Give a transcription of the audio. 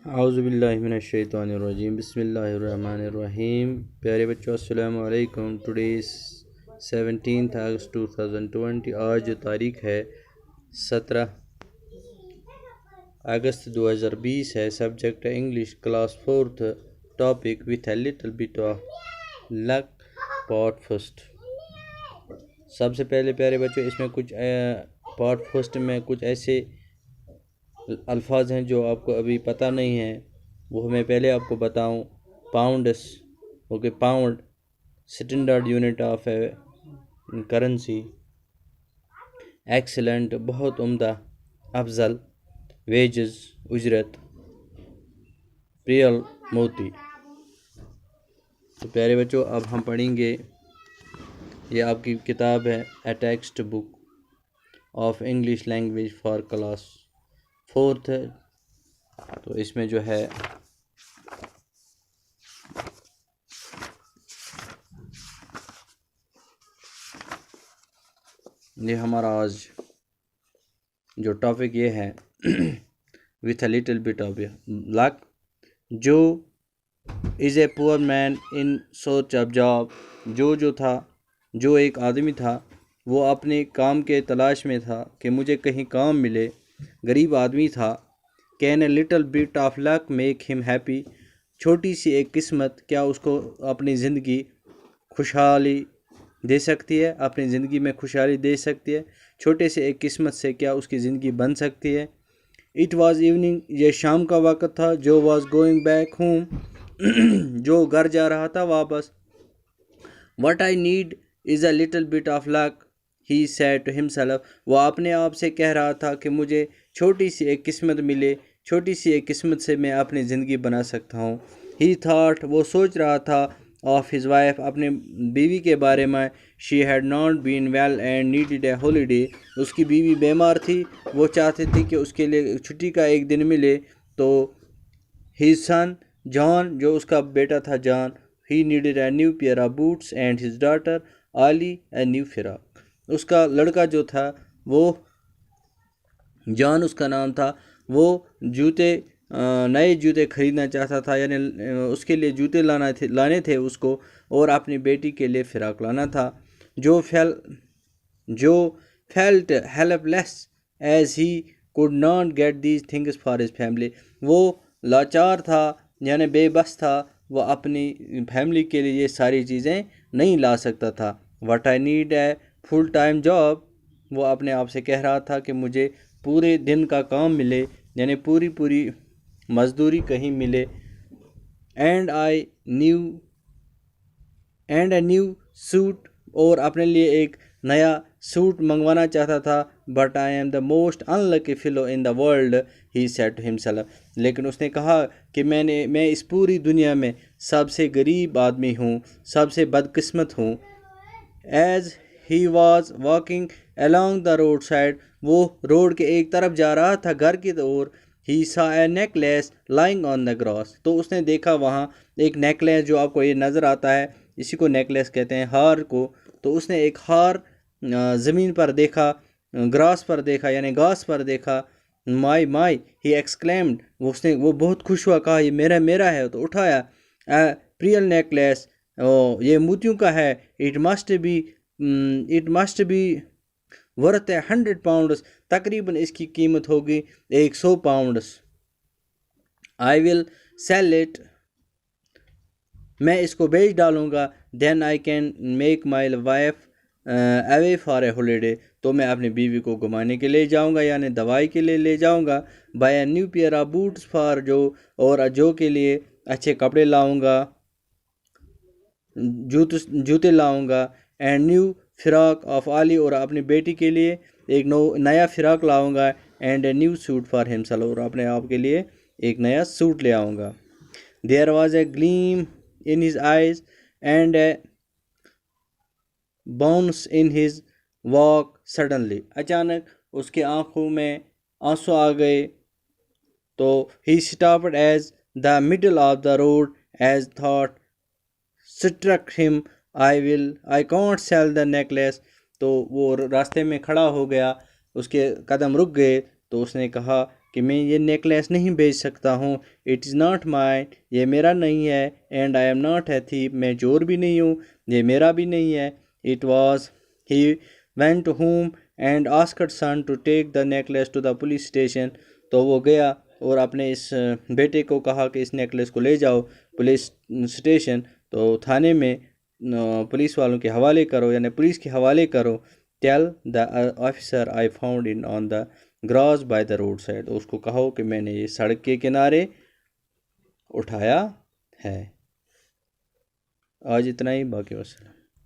اعوذ باللہ من الشیطان الرجیم بسم اللہ الرحمن الرحیم. پیارے بچوں السلام علیکم. ٹوڈے 17 اگست 2020. آج جو تاریخ ہے 17 اگست 2020 ہے. Subject English class 4th. Topic with a little bit of luck part first. سب سے پہلے پیارے بچوں اس میں کچھ پارٹ فرسٹ میں کچھ ایسے الفاظ ہیں جو آپ کو ابھی پتہ نہیں ہیں، وہ میں پہلے آپ کو بتاؤں. Pounds, okay, pound standard unit of a currency. Excellent, بہت عمدہ، افضل. ویجز، اجرت. پریل، موتی. تو پیارے بچوں اب ہم پڑھیں گے، یہ آپ کی کتاب ہے a text book of English language for class 4th. تو اس میں جو ہے یہ ہمارا آج جو ٹاپک یہ ہے with a little bit of luck. Joe is a poor man in search of job. جو ایک آدمی تھا وہ اپنے کام کے تلاش میں تھا کہ مجھے کہیں کام ملے. غریب آدمی تھا. Can a little bit of luck make him happy. چھوٹی سی ایک قسمت کیا اس کو اپنی زندگی خوشحالی دے سکتی ہے، اپنی زندگی میں خوشحالی دے سکتی ہے. چھوٹے سے ایک قسمت سے کیا اس کی زندگی بن سکتی ہے. اٹ واز ایوننگ، یہ شام کا وقت تھا. جو واز گوئنگ بیک ہوم، جو گھر جا رہا تھا واپس. What I need is a little bit of luck he said to himself. وہ اپنے آپ سے کہہ رہا تھا کہ مجھے چھوٹی سی ایک قسمت ملے، چھوٹی سی ایک قسمت سے میں اپنی زندگی بنا سکتا ہوں. ہی تھاٹ، وہ سوچ رہا تھا، آف ہز وائف، اپنے بیوی کے بارے میں. She had not been well and needed a holiday. اس کی بیوی بیمار تھی، وہ چاہتی تھی کہ اس کے لیے چھٹی کا ایک دن ملے. تو ہز سن جان، جو اس کا بیٹا تھا John, he needed a new pair of boots and his daughter Ollie a new frock. اس کا لڑکا جو تھا وہ جان اس کا نام تھا، وہ نئے جوتے خریدنا چاہتا تھا، یعنی اس کے لیے جوتے لانے تھے اس کو، اور اپنی بیٹی کے لیے فراق لانا تھا. جو felt helpless as he could not get these things for his family. وہ لاچار تھا، یعنی بے بس تھا، وہ اپنی فیملی کے لیے یہ ساری چیزیں نہیں لا سکتا تھا. What I need a full time job. وہ اپنے آپ سے کہہ رہا تھا کہ مجھے پورے دن کا کام ملے، یعنی پوری مزدوری کہیں ملے. اینڈ اے نیو سوٹ، اور اپنے لیے ایک نیا سوٹ منگوانا چاہتا تھا. But I am the most unlucky fellow in the world he said to himself. لیکن اس نے کہا کہ میں اس پوری دنیا میں سب سے غریب آدمی ہوں، سب سے بدقسمت ہوں. As he was walking along the road side, وہ روڈ کے ایک طرف جا رہا تھا گھر کی طور. He saw a necklace lying on the grass. تو اس نے دیکھا وہاں ایک نیکلیس، جو آپ کو یہ نظر آتا ہے، اسی کو نیکلیس کہتے ہیں، ہار کو. تو اس نے ایک ہار زمین پر دیکھا، گراس پر دیکھا، یعنی گھاس پر دیکھا. مائی ہی ایکسکلیمڈ، وہ بہت خوش ہوا، کہا یہ میرا ہے. تو اٹھایا. پریل نیکلیس، یہ موتیوں کا ہے. It must be worth 100 pounds. تقریباً اس کی قیمت ہوگی 100 pounds. I will sell it, میں اس کو بیچ ڈالوں گا. Then I can make my wife away for a holiday. تو میں اپنی بیوی کو گھمانے کے لیے جاؤں گا، یعنی دوائی کے لیے لے جاؤں گا. Buy a new pair of boots for Joe کے لیے اچھے کپڑے لاؤں گا، جوتے لاؤں گا. And new frock of Ollie, اور اپنی بیٹی کے لیے ایک نیا فراق لاؤں گا. And a new suit for himself, اور اپنے آپ کے لیے ایک نیا سوٹ لے آؤں گا. There was a gleam in his eyes and a bounce in his walk suddenly. اچانک اس کے آنکھوں میں آنسو آ گئے. تو he stopped as the middle of the road as thought struck him, I can't sell the necklace. تو وہ راستے میں کھڑا ہو گیا، اس کے قدم رک گئے. تو اس نے کہا کہ میں یہ نیکلیس نہیں بیچ سکتا ہوں. اٹ از ناٹ مائن، یہ میرا نہیں ہے. And I am not a تھیف، میں چور بھی نہیں ہوں، یہ میرا بھی نہیں ہے. It was he went home and asked son to take the necklace to the police station. تو وہ گیا اور اپنے اس بیٹے کو کہا کہ اس نیکلیس کو لے جاؤ پولیس اسٹیشن، تو تھانے میں پولیس والوں کے حوالے کرو، یعنی پولیس کے حوالے کرو. Tell the officer I found in on the grass by the road side. اس کو کہو کہ میں نے یہ سڑک کے کنارے اٹھایا ہے. آج اتنا ہی، باقی وسلام.